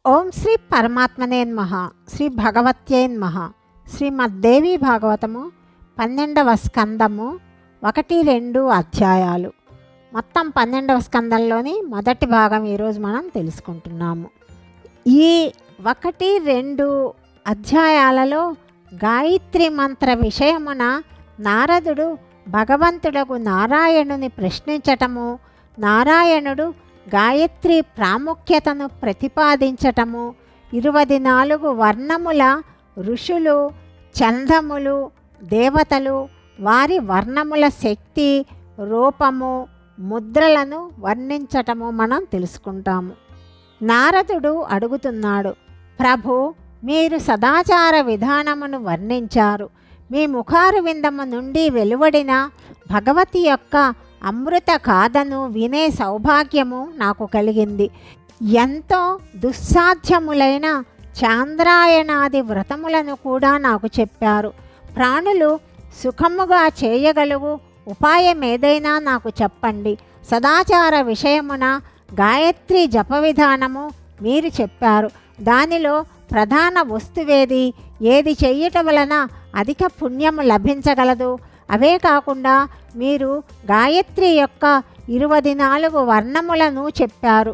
ఓం శ్రీ పరమాత్మనే నమః. శ్రీ భగవత్యై నమః. శ్రీమద్దేవి భాగవతము 12వ స్కందము 1-2 అధ్యాయాలు. మొత్తం 12వ స్కందంలోని మొదటి భాగం ఈరోజు మనం తెలుసుకుంటున్నాము. ఈ 1-2 అధ్యాయాలలో గాయత్రి మంత్ర విషయమున నారదుడు భగవంతుడకు నారాయణుని ప్రశ్నించటము, నారాయణుడు గాయత్రి ప్రాముఖ్యతను ప్రతిపాదించటము, 24 వర్ణముల ఋషులు, చందములు, దేవతలు, వారి వర్ణముల శక్తి, రూపము, ముద్రలను వర్ణించటము మనం తెలుసుకుంటాము. నారదుడు అడుగుతున్నాడు, ప్రభు, మీరు సదాచార విధానమును వర్ణించారు. మీ ముఖారు విందము నుండి వెలువడిన భగవతి యొక్క అమృత గాథను వినే సౌభాగ్యము నాకు కలిగింది. ఎంతో దుస్సాధ్యములైన చాంద్రాయణాది వ్రతములను కూడా నాకు చెప్పారు. ప్రాణులు సుఖముగా చేయగలుగు ఉపాయం ఏదైనా నాకు చెప్పండి. సదాచార విషయమున గాయత్రి జప విధానము మీరు చెప్పారు. దానిలో ప్రధాన వస్తువేది, ఏది చెయ్యటం వలన అధిక పుణ్యము లభించగలదు? అవే కాకుండా మీరు గాయత్రి యొక్క 24 వర్ణములను చెప్పారు.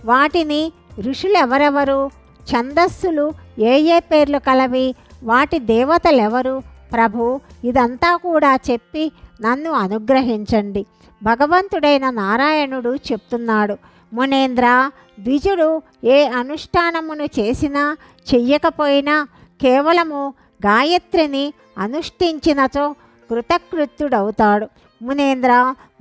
వాటిని ఋషులు ఎవరెవరు, ఛందస్సులు ఏ ఏ పేర్లు కలవి, వాటి దేవతలెవరు? ప్రభు, ఇదంతా కూడా చెప్పి నన్ను అనుగ్రహించండి. భగవంతుడైన నారాయణుడు చెప్తున్నాడు, మునేంద్ర, ద్విజుడు ఏ అనుష్ఠానమును చేసినా చెయ్యకపోయినా కేవలము గాయత్రిని అనుష్ఠించినచో కృతకృత్యుడవుతాడు. మునేంద్ర,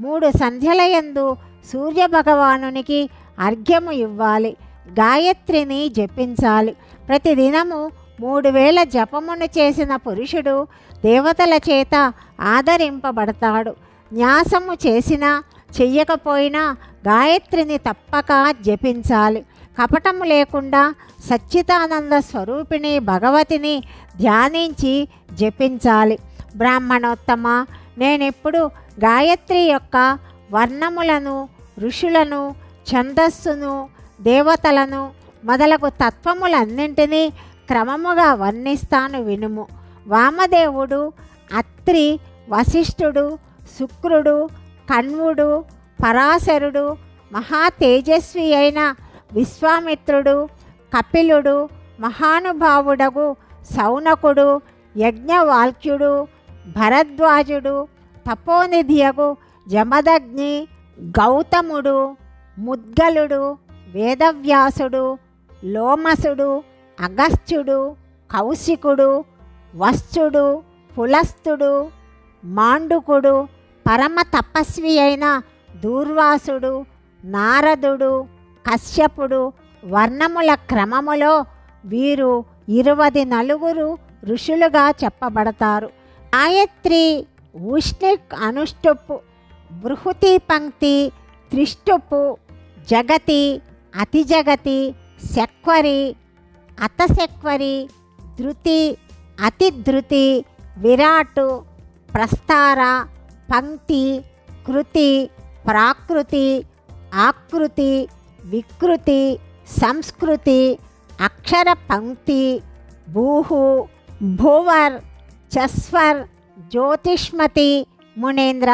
3 సంధ్యలయందు సూర్యభగవానునికి అర్ఘ్యము ఇవ్వాలి. గాయత్రిని జపించాలి. ప్రతిదినము 3000 జపమును చేసిన పురుషుడు దేవతల చేత ఆదరింపబడతాడు. న్యాసము చేసినా చెయ్యకపోయినా గాయత్రిని తప్పక జపించాలి. కపటము లేకుండా సచ్చిదానంద స్వరూపిణి భగవతిని ధ్యానించి జపించాలి. బ్రాహ్మణోత్తమ, నేనెప్పుడు గాయత్రి యొక్క వర్ణములను, ఋషులను, ఛందస్సును, దేవతలను మొదలగు తత్వములన్నింటినీ క్రమముగా వర్ణిస్తాను, వినుము. వామదేవుడు, అత్రి, వశిష్ఠుడు, శుక్రుడు, కణ్వుడు, పరాశరుడు, మహా తేజస్వి అయిన విశ్వామిత్రుడు, కపిలుడు, మహానుభావుడగు సౌనకుడు, యజ్ఞవాల్క్యుడు, భరద్వాజుడు, తపోనిధియగు జమదగ్ని, గౌతముడు, ముద్గలుడు, వేదవ్యాసుడు, లోమసుడు, అగస్త్యుడు, కౌశికుడు, వత్సుడు, పులస్తుడు, మాండుకుడు, పరమ తపస్వి అయిన దూర్వాసుడు, నారదుడు, కశ్యపుడు, వర్ణముల క్రమములో వీరు 24 ఋషులుగా చెప్పబడతారు. గాయత్రి ఉష్ణిక్ అనుష్టుపు, బృహతి పంక్తి, త్రిష్టుపు, జగతి, అతిజగతి, శక్వరి, అతశక్వరి, ధృతి, అతిధృతి, విరాటు, ప్రస్తార, పంక్తి, కృతి, ప్రాకృతి, ఆకృతి, వికృతి, సంస్కృతి, అక్షర పంక్తి, భూహు, భువర్, చస్వర్, జ్యోతిష్మతి. మునేంద్ర,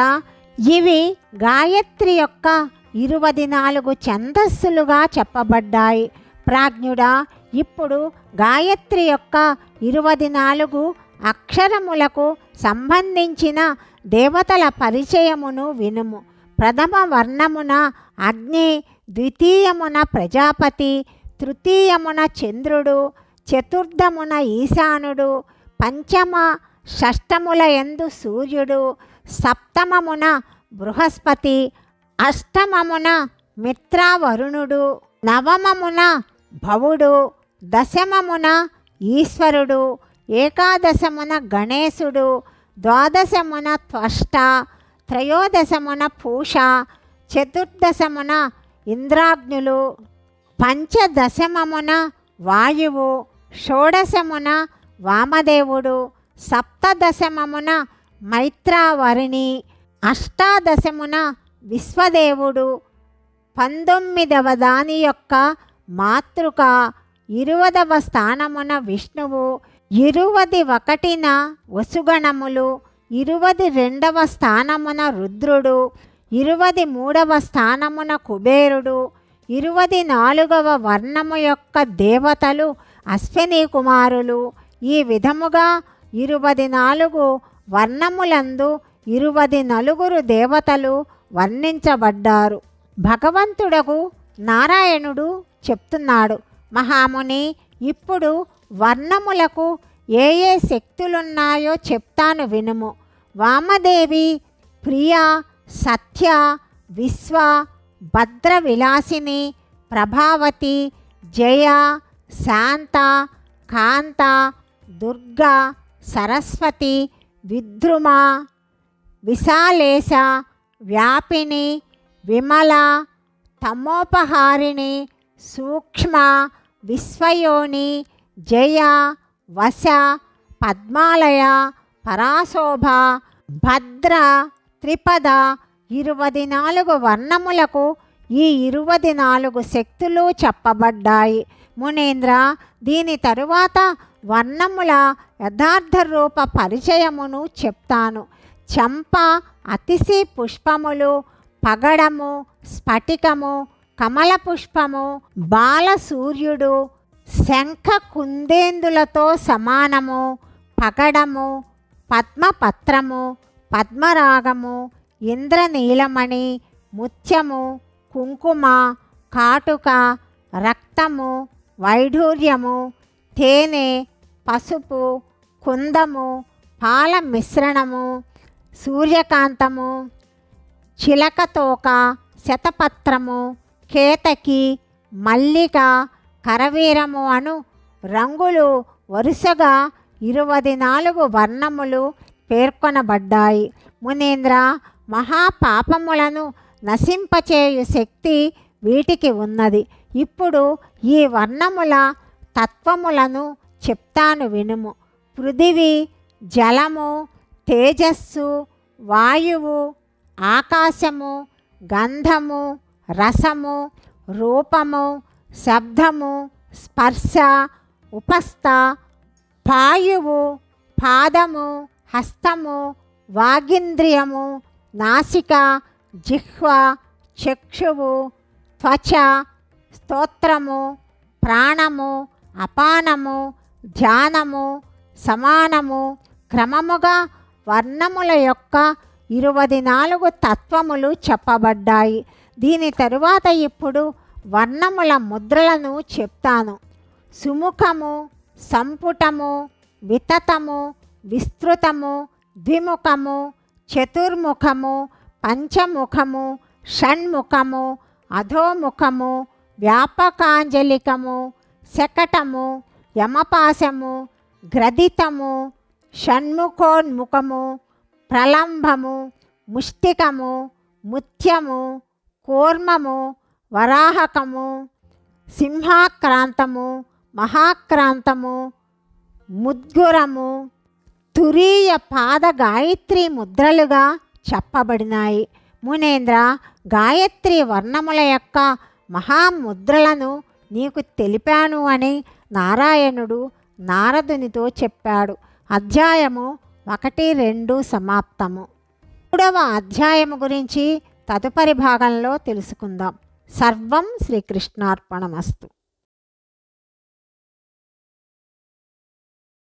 ఇవి గాయత్రి యొక్క 24 ఛందస్సులుగా చెప్పబడ్డాయి. ప్రాజ్ఞుడా, ఇప్పుడు గాయత్రి యొక్క 24 అక్షరములకు సంబంధించిన దేవతల పరిచయమును వినుము. ప్రథమ వర్ణమున అగ్ని, ద్వితీయమున ప్రజాపతి, తృతీయమున చంద్రుడు, చతుర్థమున ఈశానుడు, పంచమ షష్టముల యందు సూర్యుడు, సప్తమమున బృహస్పతి, అష్టమమున మిత్రావరుణుడు, నవమమున భవుడు, దశమమున ఈశ్వరుడు, ఏకాదశమున గణేశుడు, ద్వాదశమున త్వష్ట, త్రయోదశమున పూష, చతుర్దశమున ఇంద్రాగ్నులు, పంచదశమమున వాయువు, షోడశమున వామదేవుడు, సప్తదశమమున మైత్రావరిణి, అష్టాదశమున విశ్వదేవుడు, 19వ దాని యొక్క మాతృక 20వ స్థానమున విష్ణువు, 21న వసుగణములు, 22వ స్థానమున రుద్రుడు, 23వ స్థానమున కుబేరుడు, 24వ వర్ణము యొక్క దేవతలు అశ్విని కుమారులు. ఈ విధముగా 24 వర్ణములందు 24 దేవతలు వర్ణించబడ్డారు. భగవంతుడకు నారాయణుడు చెప్తున్నాడు, మహాముని, ఇప్పుడు వర్ణములకు ఏ ఏ శక్తులున్నాయో చెప్తాను వినుము. వామదేవి ప్రియ, సత్య, విశ్వ, భద్ర విలాసిని, ప్రభావతి, జయ, శాంత, కాంత, దుర్గా, సరస్వతి, విద్రుమ, విశాలేశ, వ్యాపిని, విమల, తమోపహారిణి, సూక్ష్మ, విశ్వయోని, జయ, వశ, పద్మాలయ, పరాశోభ, భద్ర, త్రిపద. 24 వర్ణములకు ఈ 24 శక్తులు చెప్పబడ్డాయి. మునీంద్ర, దీని తరువాత వర్ణముల యథార్థ రూప పరిచయమును చెప్తాను. చంప, అతిశి పుష్పములు, పగడము, స్ఫటికము, కమల పుష్పము, బాలసూర్యుడు, శంఖ కుందేందులతో సమానము, పగడము, పద్మపత్రము, పద్మరాగము, ఇంద్రనీలమణి, ముత్యము, కుంకుమ, కాటుక, రక్తము, వైఢూర్యము, తేనె, పసుపు, కుందము, పాల మిశ్రణము, సూర్యకాంతము, చిలకతోక, శతపత్రము, కేతకి, మల్లిక, కరవీరము అను రంగులు వరుసగా 24 వర్ణములు పేర్కొనబడ్డాయి. మునీంద్ర, మహాపాపములను నశింపచేయు శక్తి వీటికి ఉన్నది. ఇప్పుడు ఈ వర్ణముల తత్వములను చెప్తాను వినుము. పృథివీ, జలము, తేజస్సు, వాయువు, ఆకాశము, గంధము, రసము, రూపము, శబ్దము, స్పర్శ, ఉపస్థ, పాయువు, పాదము, హస్తము, వాగింద్రియము, నాసిక, జిహ్వ, చక్షువు, త్వచ, స్తోత్రము, ప్రాణము, అపానము, ధ్యానము, సమానము, క్రమముగా వర్ణముల యొక్క 24 తత్వములు చెప్పబడ్డాయి. దీని తరువాత ఇప్పుడు వర్ణముల ముద్రలను చెప్తాను. సుముఖము, సంపుటము, వితతము, విస్తృతము, ద్విముఖము, చతుర్ముఖము, పంచముఖము, షణ్ముఖము, అధోముఖము, వ్యాపకాంజలికము, శకటము, యమపాశము, గ్రదితము, షణ్ముఖోన్ముఖము, ప్రలంభము, ముష్టికము, ముత్యము, కూర్మము, వరాహకము, సింహాక్రాంతము, మహాక్రాంతము, ముద్గురము, తురీయ పాద గాయత్రి ముద్రలుగా చెప్పబడినాయి. మునేంద్ర, గాయత్రి వర్ణముల యొక్క మహాముద్రలను నీకు తెలిపాను అని నారాయణుడు నారదునితో చెప్పాడు. అధ్యాయము 1-2 సమాప్తము. 3వ అధ్యాయము గురించి తదుపరి భాగంలో తెలుసుకుందాం. సర్వం శ్రీకృష్ణార్పణమస్తు.